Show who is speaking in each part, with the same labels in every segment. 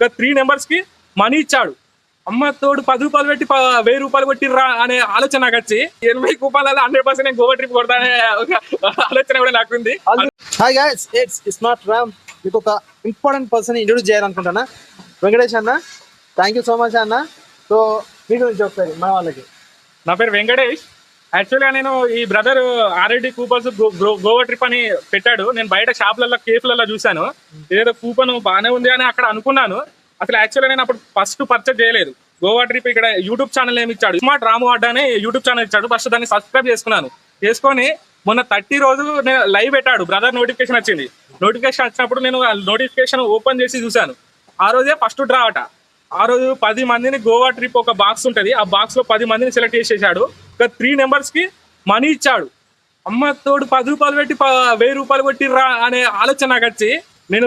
Speaker 1: ఒక 3 నెంబర్స్ కి మనీ ఇచ్చాడు. అమ్మ తోడు 10 రూపాయలు పెట్టి 1000 రూపాయలు కొట్టిర్రా అనే ఆలోచన నాకు వచ్చి 80 కూపాలలో 100% నేను గోవా ట్రిప్ కొడతా అనే ఒక ఆలోచన కూడా నాకు ఉంది.
Speaker 2: Hi guys, it's not Ram. మీకు ఒక ఇంపార్టెంట్ పర్సన్ ఇంట్రొడ్యూస్ చేయాలనుకుంటున్నా. వెంకటేష్ అన్న, థ్యాంక్ యూ సో మచ్ అన్న. సో మీ గురించి ఒకసారి మన వాళ్ళకి.
Speaker 1: నా పేరు వెంకటేష్. యాక్చువల్గా నేను ఈ brother RID coupons Goa trip అని పెట్టాడు. నేను బయట షాప్లలో కేఫ్లలో చూశాను. ఏదో కూపన్ బాగానే ఉంది అని అక్కడ అనుకున్నాను. అసలు యాక్చువల్గా నేను అప్పుడు ఫస్ట్ పర్చేజ్ చేయలేదు. గోవా ట్రిప్ ఇక్కడ యూట్యూబ్ ఛానల్ ఏమి ఇచ్చాడు, స్మార్ట్ రాము అడ్డా అని యూట్యూబ్ ఛానల్ ఇచ్చాడు. ఫస్ట్ దాన్ని సబ్స్క్రైబ్ చేసుకొని మొన్న 30 రోజు నేను లైవ్ పెట్టాడు. బ్రదర్ నోటిఫికేషన్ వచ్చింది. నోటిఫికేషన్ వచ్చినప్పుడు నేను నోటిఫికేషన్ ఓపెన్ చేసి చూశాను. ఆ రోజే ఫస్ట్ డ్రా అట. ఆ రోజు 10 మందిని గోవా ట్రిప్ ఒక బాక్స్ ఉంటుంది, ఆ బాక్స్ లో 10 మందిని సెలెక్ట్ చేసేసాడు. ఒక 3 నెంబర్స్ కి మనీ ఇచ్చాడు. అమ్మ తోడు 10 రూపాయలు పెట్టి 1000 రూపాయలు కొట్టిర్రా అనే ఆలోచన నాకు వచ్చి నేను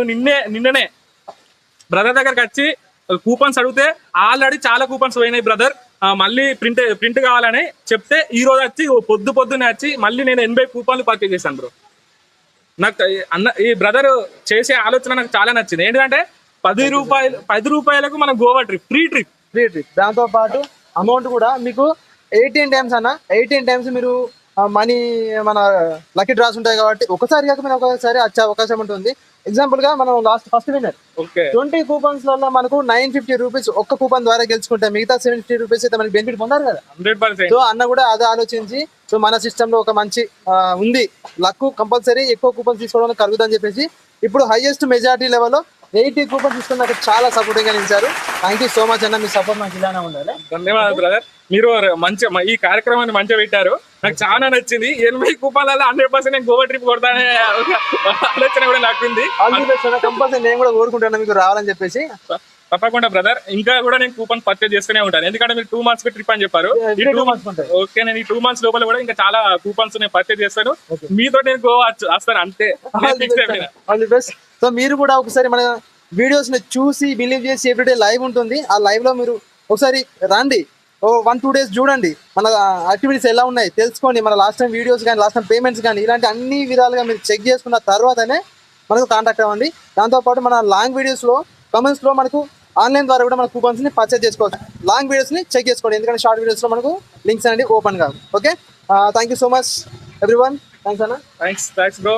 Speaker 1: నిన్ననే బ్రదర్ దగ్గరకు వచ్చి కూపన్స్ అడిగితే ఆల్రెడీ చాలా కూపన్స్ పోయినాయి బ్రదర్, మళ్ళీ ప్రింట్ కావాలని చెప్తే ఈ రోజు వచ్చి పొద్దునే వచ్చి మళ్ళీ నేను 80 కూపన్లు పర్చేజ్ చేశాను బ్రో. నాకు ఈ బ్రదర్ చేసే ఆలోచన నాకు చాలా నచ్చింది. ఏంటంటే 10 రూపాయలకు మన గోవా ట్రిప్ ఫ్రీ ట్రిప్.
Speaker 2: దాంతో పాటు అమౌంట్ కూడా మీకు 18 టైమ్స్ అన్న. 18 టైమ్స్ మీరు మనీ మన లక్కీ డ్రాస్ ఉంటాయి కాబట్టి ఒకసారి కాకపోయినా ఒకసారి వచ్చే అవకాశం ఉంటుంది. ఎగ్జాంపుల్ గా మనం ఫస్ట్ విన్నర్ 20 కూపన్స్ లలో మనకు 950 రూపీస్ ఒక్క కూపన్ ద్వారా గెలుచుకుంటే మిగతా 750 రూపీస్ అయితే మనకి బెనిఫిట్ పొందారు కదా.
Speaker 1: 100%.
Speaker 2: సో అన్న కూడా అదే ఆలోచించి సో మన సిస్టమ్ లో ఒక మంచి ఉంది, లక్ కంపల్సరీ ఎక్కువ కూపన్స్ తీసుకోవడానికి కలుగుతుందని చెప్పేసి ఇప్పుడు హైయెస్ట్ మెజారిటీ లెవెల్లో 80 కూపన్స్ తీసుకుని నాకు చాలా సపోర్టింగ్ గా నిలిచారు. థ్యాంక్ యూ సో మచ్ అన్న, మీ సపోర్ట్ నాకు ఇలానే ఉండాలి.
Speaker 1: ధన్యవాదాలు బ్రదర్. మీరు మంచి ఈ కార్యక్రమాన్ని మంచిగా పెట్టారు, నాకు చాలా నచ్చింది. 80 కూపాలలో 100% నేను గోవా ట్రిప్ కొడతానే ఆలోచన కూడా నాకు ఉంది.
Speaker 2: కంపల్సరీ నేను కూడా కోరుకుంటాను మీకు రావాలని చెప్పేసి.
Speaker 1: తప్పకుండా బ్రదర్, ఇంకా కూడా నేను కూపన్ పర్చేజ్ చేస్తూనే ఉంటాను. ఎందుకంటే మీరు 2 మంత్స్ ట్రిప్ అని చెప్పారు. ఓకే, నేను ఈ 2 మంత్స్ లోపల కూడా ఇంకా చాలా కూపన్స్ నేను పర్చేజ్ చేస్తాను. మీతో నేను గోవా వస్తాను అంతే.
Speaker 2: సో మీరు కూడా ఒకసారి మన వీడియోస్ ని చూసి బిలీవ్ చేసి ఎవ్రీడే లైవ్ ఉంటుంది. ఆ లైవ్ లో మీరు ఒకసారి రండి, 1-2 days చూడండి, మన యాక్టివిటీస్ ఎలా ఉన్నాయి తెలుసుకోండి. మన లాస్ట్ టైం వీడియోస్ కానీ లాస్ట్ టైం పేమెంట్స్ కానీ ఇలాంటి అన్ని విధాలుగా మీరు చెక్ చేసుకున్న తర్వాతనే మనకు కాంటాక్ట్ అవ్వండి. దాంతోపాటు మన లాంగ్ వీడియోస్లో కమెంట్స్లో మనకు ఆన్లైన్ ద్వారా కూడా మన కూపన్స్ని పర్చేజ్ చేసుకోవచ్చు. లాంగ్ వీడియోస్ని చెక్ చేసుకోండి, ఎందుకంటే షార్ట్ వీడియోస్లో మనకు లింక్స్ అనేది ఓపెన్ కాదు. Okay, thank you so much everyone. Thanks అన్న.
Speaker 1: Thanks bro.